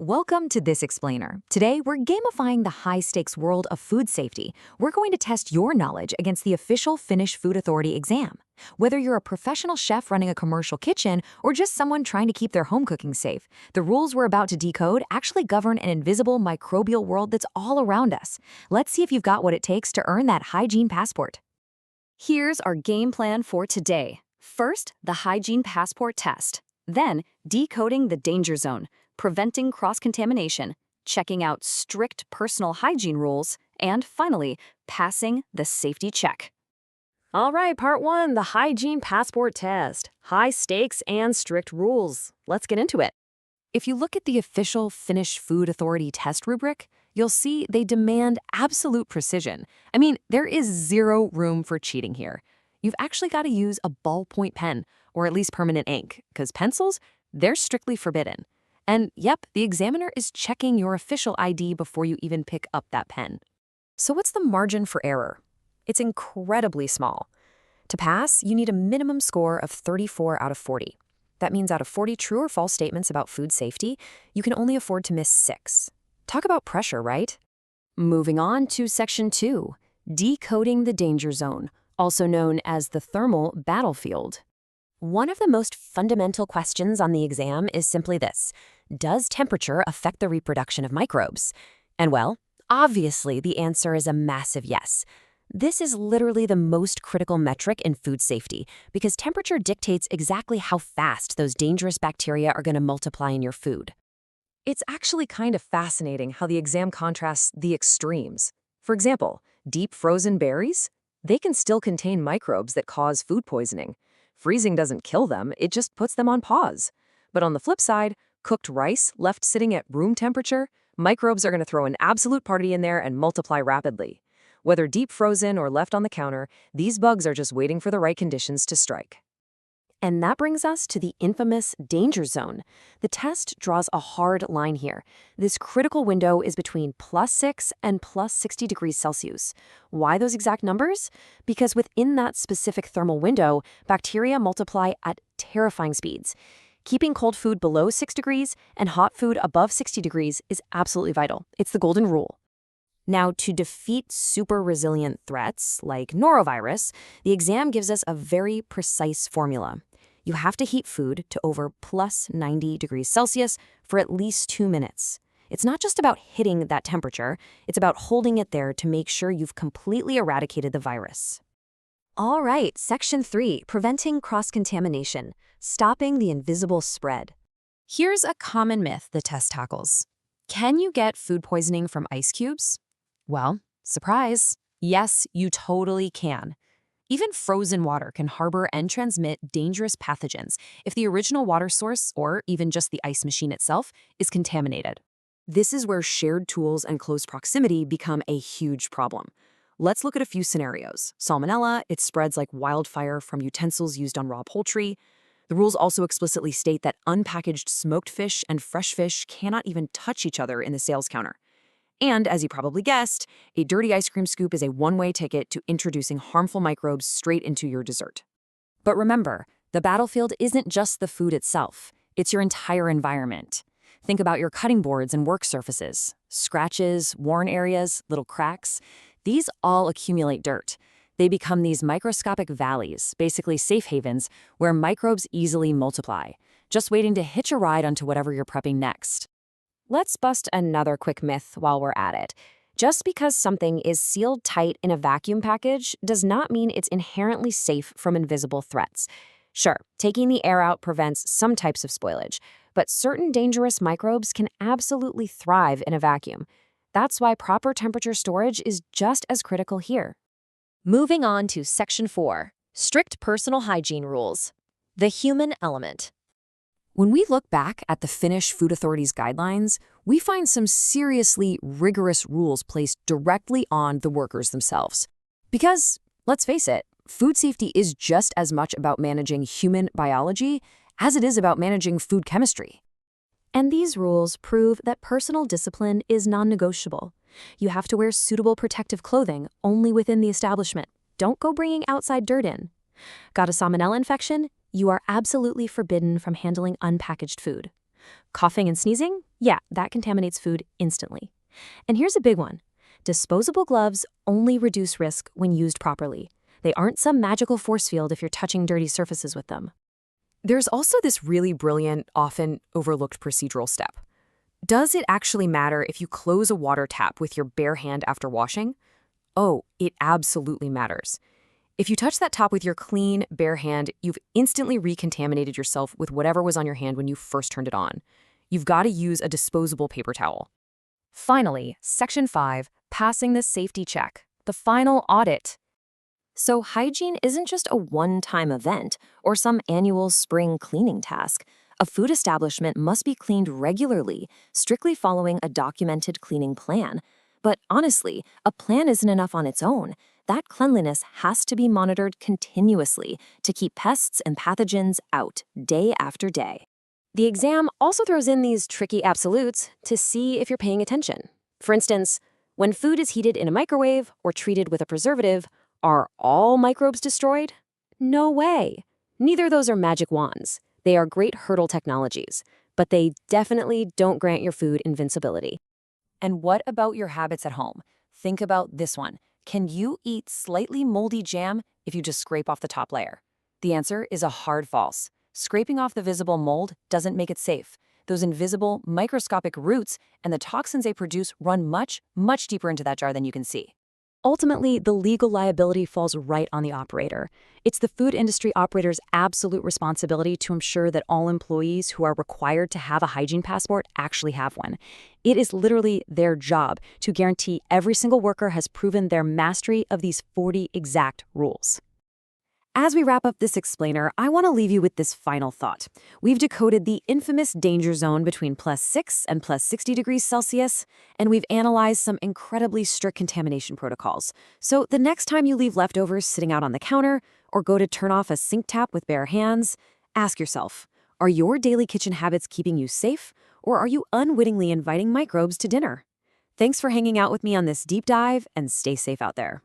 Welcome to This Explainer. Today, we're gamifying the high-stakes world of food safety. We're going to test your knowledge against the official Finnish Food Authority exam. Whether you're a professional chef running a commercial kitchen or just someone trying to keep their home cooking safe, the rules we're about to decode actually govern an invisible microbial world that's all around us. Let's see if you've got what it takes to earn that hygiene passport. Here's our game plan for today. First, the hygiene passport test. Then, decoding the danger zone, preventing cross-contamination, checking out strict personal hygiene rules, and finally, passing the safety check. All right, part one, the hygiene passport test. High stakes and strict rules. Let's get into it. If you look at the official Finnish Food Authority test rubric, you'll see they demand absolute precision. I mean, there is zero room for cheating here. You've actually got to use a ballpoint pen, or at least permanent ink, because pencils, they're strictly forbidden. And yep, the examiner is checking your official ID before you even pick up that pen. So what's the margin for error? It's incredibly small. To pass, you need a minimum score of 34 out of 40. That means out of 40 true or false statements about food safety, you can only afford to miss 6. Talk about pressure, right? Moving on to Section 2, decoding the danger zone, also known as the thermal battlefield. One of the most fundamental questions on the exam is simply this: does temperature affect the reproduction of microbes? And well, obviously the answer is a massive yes. This is literally the most critical metric in food safety because temperature dictates exactly how fast those dangerous bacteria are going to multiply in your food. It's actually kind of fascinating how the exam contrasts the extremes. For example, deep frozen berries? They can still contain microbes that cause food poisoning. Freezing doesn't kill them, it just puts them on pause. But on the flip side, cooked rice left sitting at room temperature, microbes are going to throw an absolute party in there and multiply rapidly. Whether deep frozen or left on the counter, these bugs are just waiting for the right conditions to strike. And that brings us to the infamous danger zone. The test draws a hard line here. This critical window is between +6 and +60 degrees Celsius. Why those exact numbers? Because within that specific thermal window, bacteria multiply at terrifying speeds. Keeping cold food below 6 degrees and hot food above 60 degrees is absolutely vital. It's the golden rule. Now, to defeat super resilient threats like norovirus, the exam gives us a very precise formula. You have to heat food to over +90 degrees Celsius for at least 2 minutes. It's not just about hitting that temperature, it's about holding it there to make sure you've completely eradicated the virus. All right, Section 3, preventing cross-contamination, stopping the invisible spread. Here's a common myth the test tackles. Can you get food poisoning from ice cubes? Well, surprise, yes, you totally can. Even frozen water can harbor and transmit dangerous pathogens if the original water source, or even just the ice machine itself, is contaminated. This is where shared tools and close proximity become a huge problem. Let's look at a few scenarios. Salmonella, it spreads like wildfire from utensils used on raw poultry. The rules also explicitly state that unpackaged smoked fish and fresh fish cannot even touch each other in the sales counter. And, as you probably guessed, a dirty ice cream scoop is a one-way ticket to introducing harmful microbes straight into your dessert. But remember, the battlefield isn't just the food itself. It's your entire environment. Think about your cutting boards and work surfaces. Scratches, worn areas, little cracks. These all accumulate dirt. They become these microscopic valleys, basically safe havens, where microbes easily multiply, just waiting to hitch a ride onto whatever you're prepping next. Let's bust another quick myth while we're at it. Just because something is sealed tight in a vacuum package does not mean it's inherently safe from invisible threats. Sure, taking the air out prevents some types of spoilage, but certain dangerous microbes can absolutely thrive in a vacuum. That's why proper temperature storage is just as critical here. Moving on to Section 4, strict personal hygiene rules. The human element. When we look back at the Finnish Food Authority's guidelines, we find some seriously rigorous rules placed directly on the workers themselves. Because, let's face it, food safety is just as much about managing human biology as it is about managing food chemistry. And these rules prove that personal discipline is non-negotiable. You have to wear suitable protective clothing only within the establishment. Don't go bringing outside dirt in. Got a salmonella infection? You are absolutely forbidden from handling unpackaged food. Coughing and sneezing? Yeah, that contaminates food instantly. And here's a big one. Disposable gloves only reduce risk when used properly. They aren't some magical force field if you're touching dirty surfaces with them. There's also this really brilliant, often overlooked procedural step. Does it actually matter if you close a water tap with your bare hand after washing? Oh, it absolutely matters. If you touch that top with your clean, bare hand, you've instantly recontaminated yourself with whatever was on your hand when you first turned it on. You've got to use a disposable paper towel. Finally, Section 5, passing the safety check, the final audit. So hygiene isn't just a one-time event or some annual spring cleaning task. A food establishment must be cleaned regularly, strictly following a documented cleaning plan. But honestly, a plan isn't enough on its own. That cleanliness has to be monitored continuously to keep pests and pathogens out day after day. The exam also throws in these tricky absolutes to see if you're paying attention. For instance, when food is heated in a microwave or treated with a preservative, are all microbes destroyed? No way. Neither of those are magic wands. They are great hurdle technologies, but they definitely don't grant your food invincibility. And what about your habits at home? Think about this one. Can you eat slightly moldy jam if you just scrape off the top layer? The answer is a hard false. Scraping off the visible mold doesn't make it safe. Those invisible, microscopic roots and the toxins they produce run much, much deeper into that jar than you can see. Ultimately, the legal liability falls right on the operator. It's the food industry operator's absolute responsibility to ensure that all employees who are required to have a hygiene passport actually have one. It is literally their job to guarantee every single worker has proven their mastery of these 40 exact rules. As we wrap up this explainer, I want to leave you with this final thought. We've decoded the infamous danger zone between +6 and +60 degrees Celsius, and we've analyzed some incredibly strict contamination protocols. So the next time you leave leftovers sitting out on the counter or go to turn off a sink tap with bare hands, ask yourself, are your daily kitchen habits keeping you safe, or are you unwittingly inviting microbes to dinner? Thanks for hanging out with me on this deep dive, and stay safe out there.